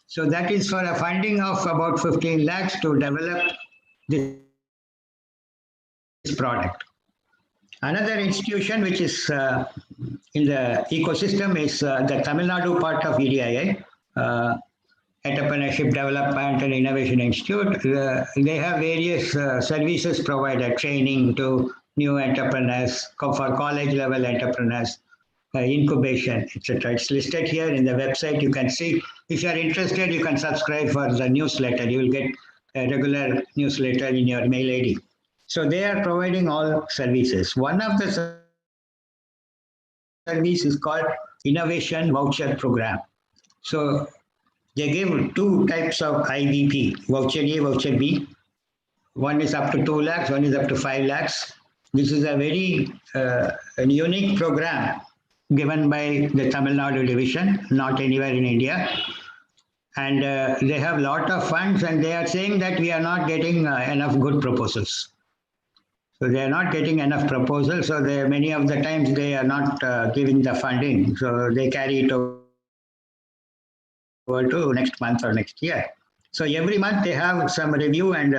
So that is for a funding of about 15 lakhs to develop this product. Another institution which is in the ecosystem is the Tamil Nadu part of EDII, Entrepreneurship Development and Innovation Institute. They have various services provided, training to new entrepreneurs, for college level entrepreneurs, incubation, etc. It's listed here in the website. You can see. If you are interested, you can subscribe for the newsletter. You will get a regular newsletter in your mail ID. So they are providing all services. One of the services is called Innovation Voucher Program. So they give 2 types of IVP, Voucher A, Voucher B. One is up to 2 lakhs, one is up to 5 lakhs. This is a very unique program given by the Tamil Nadu division, not anywhere in India. And they have a lot of funds and they are saying that we are not getting enough good proposals. So they are not getting enough proposals. So many of the times they are not giving the funding. So they carry it over to next month or next year. So every month they have some review and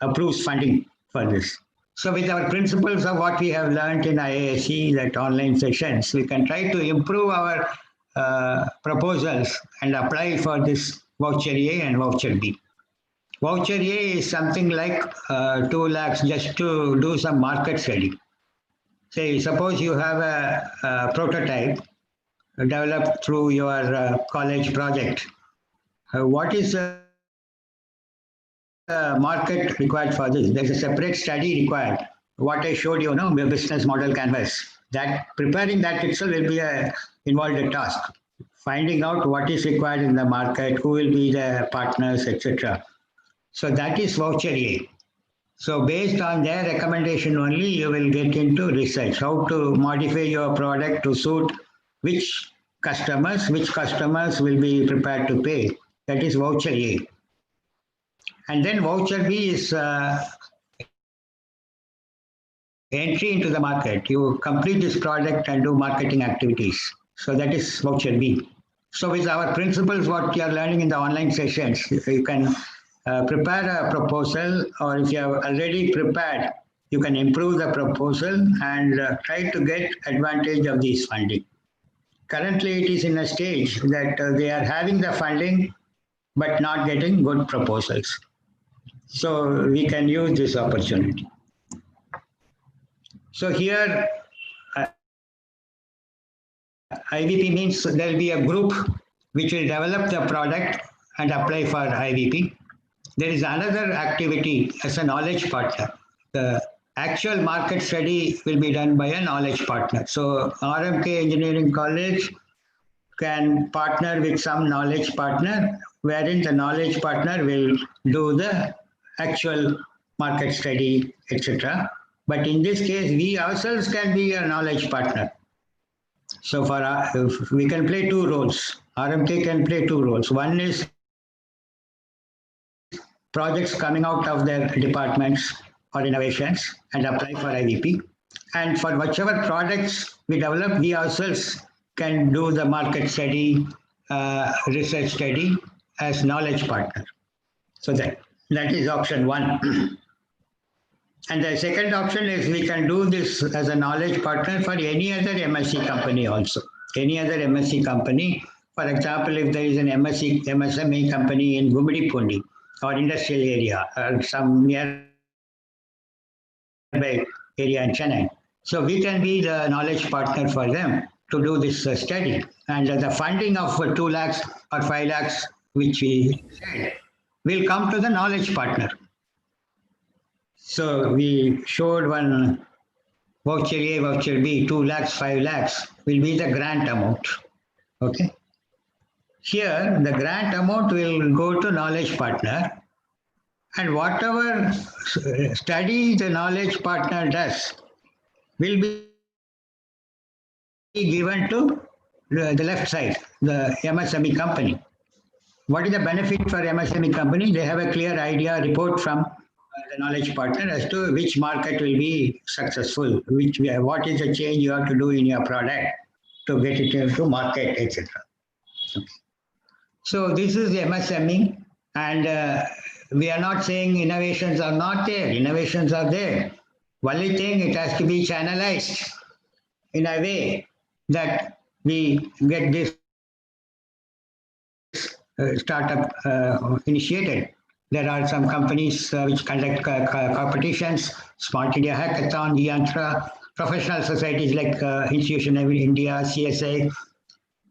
approves funding for this. So with our principles of what we have learned in IISc, that online sessions, we can try to improve our proposals and apply for this Voucher A and Voucher B. Voucher A is something like 2 lakhs just to do some market study. Say, suppose you have a prototype developed through your college project. What is the market required for this? There's a separate study required. What I showed you, a business model canvas. That preparing that itself will be involved a task. Finding out what is required in the market, who will be the partners, etc. So that is Voucher A. So based on their recommendation only, you will get into research, how to modify your product to suit which customers will be prepared to pay. That is voucher A. And then voucher B is entry into the market. You complete this product and do marketing activities. So that is voucher B. So with our principles, what you are learning in the online sessions, you can prepare a proposal, or if you have already prepared, you can improve the proposal and try to get advantage of this funding. Currently, it is in a stage that they are having the funding, but not getting good proposals. So we can use this opportunity. So here, IVP means there will be a group which will develop the product and apply for IVP. There is another activity as a knowledge partner. The actual market study will be done by a knowledge partner. So R.M.K. Engineering College can partner with some knowledge partner, wherein the knowledge partner will do the actual market study, etc. But in this case, we ourselves can be a knowledge partner. So we can play two roles. RMK can play two roles. One is projects coming out of their departments or innovations and apply for IVP. And for whichever products we develop, we ourselves can do the market study, research study as knowledge partner. So that is option one. And the second option is we can do this as a knowledge partner for any other MSc company also. Any other MSc company. For example, if there is an MSME company in Gumidi or industrial area or some nearby area in Chennai. So we can be the knowledge partner for them to do this study. And the funding of 2 lakhs or 5 lakhs, which we said, will come to the knowledge partner. So we showed one voucher A, voucher B, 2 lakhs, 5 lakhs will be the grant amount. Okay. Here, the grant amount will go to knowledge partner, and whatever study the knowledge partner does will be given to the left side, the MSME company. What is the benefit for MSME company? They have a clear idea, report from the knowledge partner as to which market will be successful, what is the change you have to do in your product to get it into market, etc. Okay. So this is the MSME, and we are not saying innovations are not there. Innovations are there. Only thing, it has to be channelized in a way that we get this startup initiated. There are some companies which conduct competitions, Smart India Hackathon, Yantra, professional societies like Institution of India, CSA.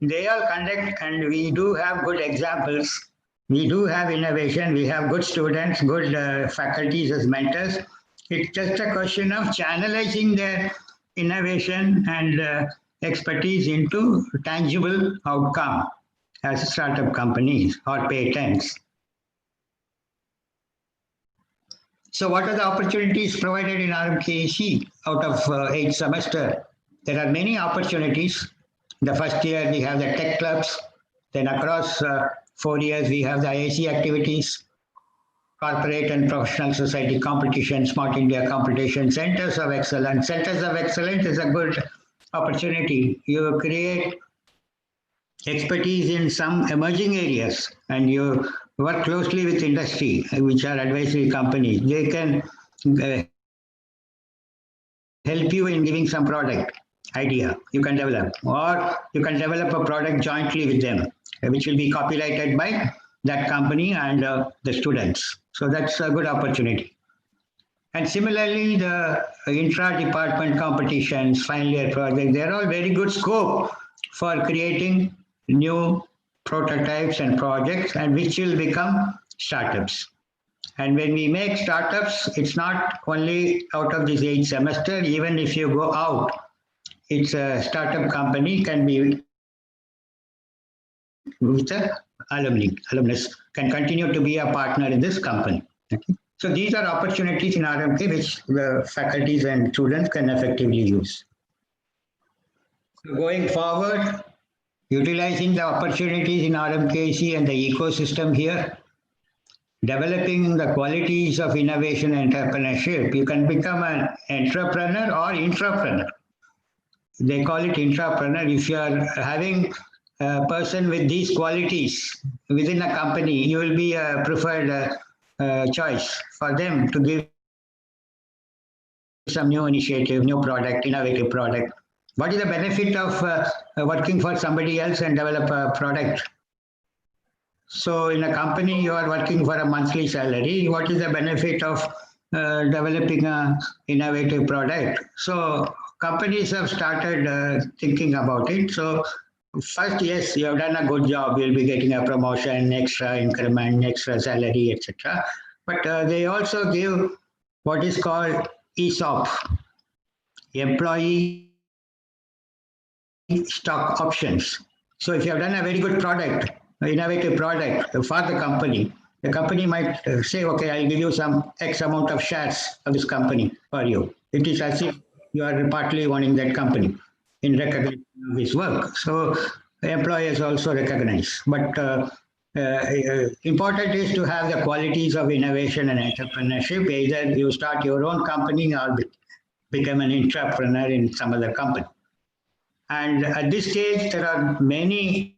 They all conduct, and we do have good examples. We do have innovation. We have good students, good faculties as mentors. It's just a question of channelizing their innovation and expertise into tangible outcome as startup companies or patents. So what are the opportunities provided in RMKEC out of 8th semester? There are many opportunities. The first year we have the tech clubs. Then across 4 years we have the IAC activities, corporate and professional society competition, Smart India competition, centers of excellence. Centers of excellence is a good opportunity. You create expertise in some emerging areas and you work closely with industry, which are advisory companies. They can help you in giving some product idea you can develop, or you can develop a product jointly with them, which will be copyrighted by that company and the students. So that's a good opportunity. And similarly, the intra-department competitions, final year projects, they're all very good scope for creating new prototypes and projects, and which will become startups. And when we make startups, it's not only out of this 8th semester. Even if you go out, it's a startup company can be with the alumnus, can continue to be a partner in this company. Okay. So these are opportunities in RMK which the faculties and students can effectively use. So going forward, utilizing the opportunities in RMKEC and the ecosystem here, developing the qualities of innovation and entrepreneurship, you can become an entrepreneur or intrapreneur. They call it intrapreneur. If you are having a person with these qualities within a company, you will be a preferred choice for them to give some new initiative, new product, innovative product. What is the benefit of working for somebody else and develop a product? So in a company, you are working for a monthly salary. What is the benefit of developing an innovative product? So companies have started thinking about it. So first, yes, you have done a good job. You'll be getting a promotion, extra increment, extra salary, etc. But they also give what is called ESOP, employee stock options. So if you have done a very good product, innovative product for the company might say, okay, I'll give you some X amount of shares of this company for you. It is as if you are partly owning that company in recognition of his work. So the employers also recognize. But important is to have the qualities of innovation and entrepreneurship. Either you start your own company or become an entrepreneur in some other company. And at this stage, there are many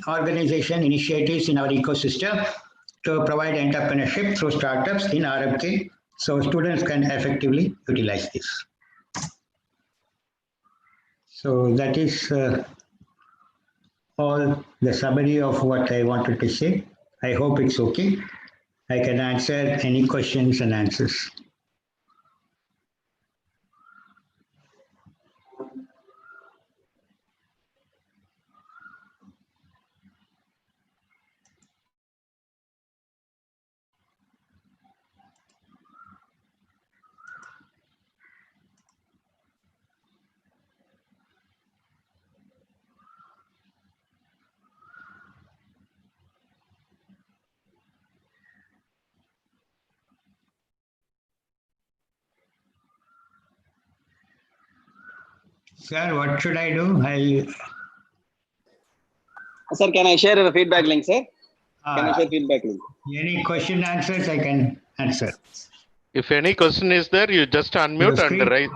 organization initiatives in our ecosystem to provide entrepreneurship through startups in RMK, so students can effectively utilize this. So that is all the summary of what I wanted to say. I hope it's okay. I can answer any questions and answers. Sir, what should I do? Sir, can I share the feedback link, sir? Can I share feedback link? Any question answers I can answer. If any question is there, you just unmute and write.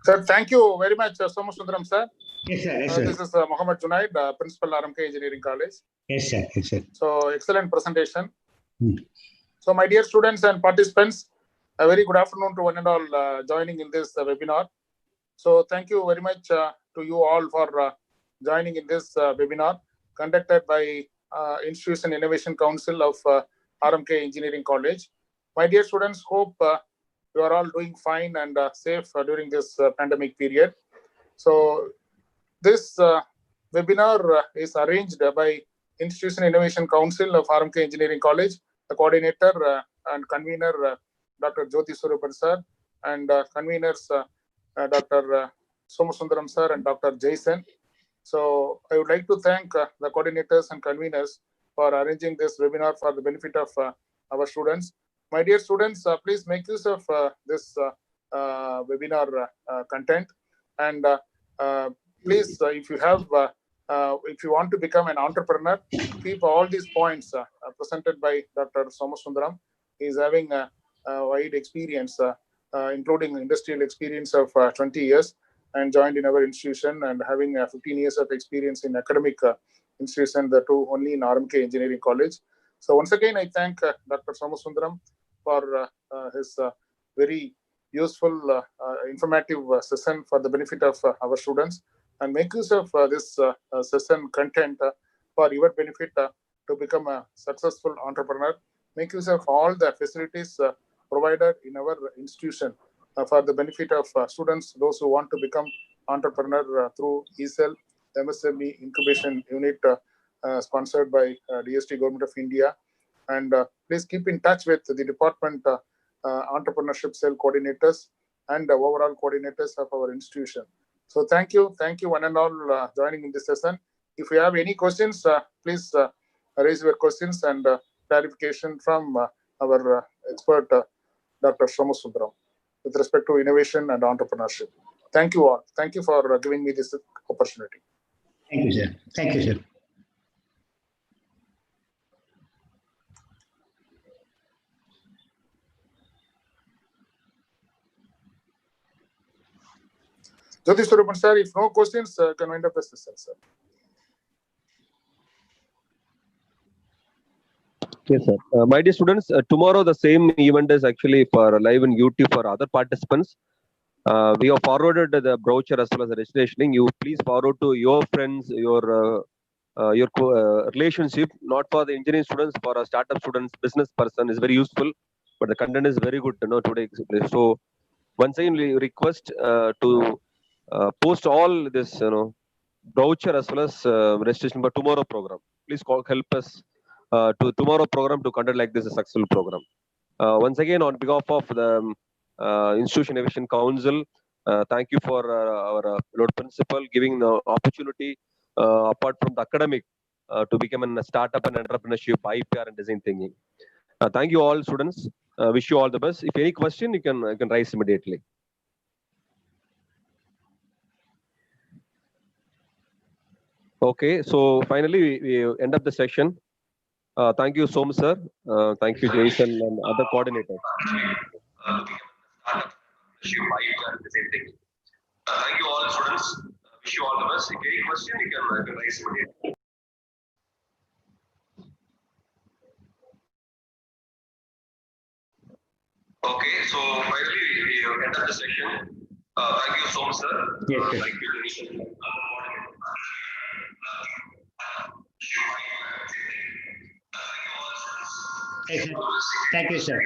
Sir, thank you very much, Somasundaram, sir. Yes, sir. Yes, sir. This is Mohammed Junaid, Principal R.M.K. Engineering College. Yes, sir. Yes, sir. So, excellent presentation. So, my dear students and participants, a very good afternoon to one and all joining in this webinar. So, thank you very much to you all for joining in this webinar conducted by Institution Innovation Council of R.M.K. Engineering College. My dear students, hope you are all doing fine and safe during this pandemic period. So, this webinar is arranged by Institution Innovation Council of R.M.K. Engineering College, the coordinator and convener Dr. Jyoti Surupan sir, and conveners Dr. Somasundaram sir and Dr. Jason. So I would like to thank the coordinators and conveners for arranging this webinar for the benefit of our students. My dear students, please make use of this webinar content, and please, if you want to become an entrepreneur, keep all these points presented by Dr. Somasundaram. He is having a wide experience, including industrial experience of 20 years, and joined in our institution and having 15 years of experience in academic institution, the two only in R.M.K. Engineering College. So once again, I thank Dr. Somasundaram for his very useful, informative session for the benefit of our students, and make use of this session content for your benefit to become a successful entrepreneur. Make use of all the facilities provided in our institution for the benefit of students, those who want to become entrepreneur through ESL, MSME incubation unit sponsored by DST Government of India. And please keep in touch with the department entrepreneurship cell coordinators and overall coordinators of our institution. So thank you one and all joining in this session. If you have any questions, please raise your questions, and clarification from our expert, Dr. Somasundaram, with respect to innovation and entrepreneurship. Thank you all. Thank you for giving me this opportunity. Thank you, sir. Thank you, sir. Jyotish Swarupan sir, if no questions, can wind up the session, sir. Yes, sir. My dear students, tomorrow the same event is actually for live in YouTube for other participants. We have forwarded the brochure as well as the registration. You please forward to your friends, your relationship, not for the engineering students, for a startup students, business person is very useful, but the content is very good, today. So once again, we request to post all this, brochure as well as registration for tomorrow program. Please help us to tomorrow program to conduct like this a successful program. Once again, on behalf of the Institution Innovation Council, thank you for our Lord Principal giving the opportunity apart from the academic to become a startup and entrepreneurship, IPR and design thinking. Thank you all students. Wish you all the best. If any question, you can raise immediately. Okay, so finally we end up the session. Thank you, Som sir. Thank you, Jason and other coordinators. Thank you all students. Wish you all the best. If any question, you can raise immediately. Okay, so finally we end up the session. Thank you, Som sir. Yes, sir. Thank you, Jason. Yes, sir. Thank you, sir.